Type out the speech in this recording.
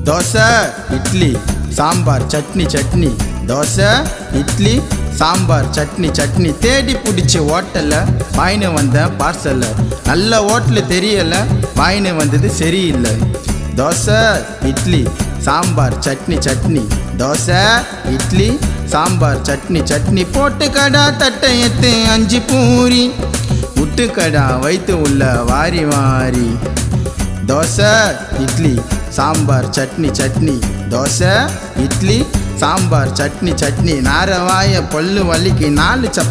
தோசை இட்லி சாம்பார் சட்னி சட்னி, தோசை இட்லி சாம்பார் சட்னி சட்னி. தேடி பிடிச்சி ஹோட்டலில் வாங்கின்னு வந்தேன் பார்சலில். நல்ல ஹோட்டலு தெரியலை, வாங்கின்னு வந்தது சரியில்லை. தோசை இட்லி சாம்பார் சட்னி சட்னி, தோசை இட்லி சாம்பார் சட்னி சட்னி. போட்டு கடா தட்டை எத்து 5 பூரி, விட்டு கடா வைத்து உள்ள வாரி வாரி. தோசை இட்லி சாம்பார் சட்னி சட்னி, தோசை இட்லி சாம்பார் சட்னி சட்னி. நாரவாய பல்லு வலிக்கு 4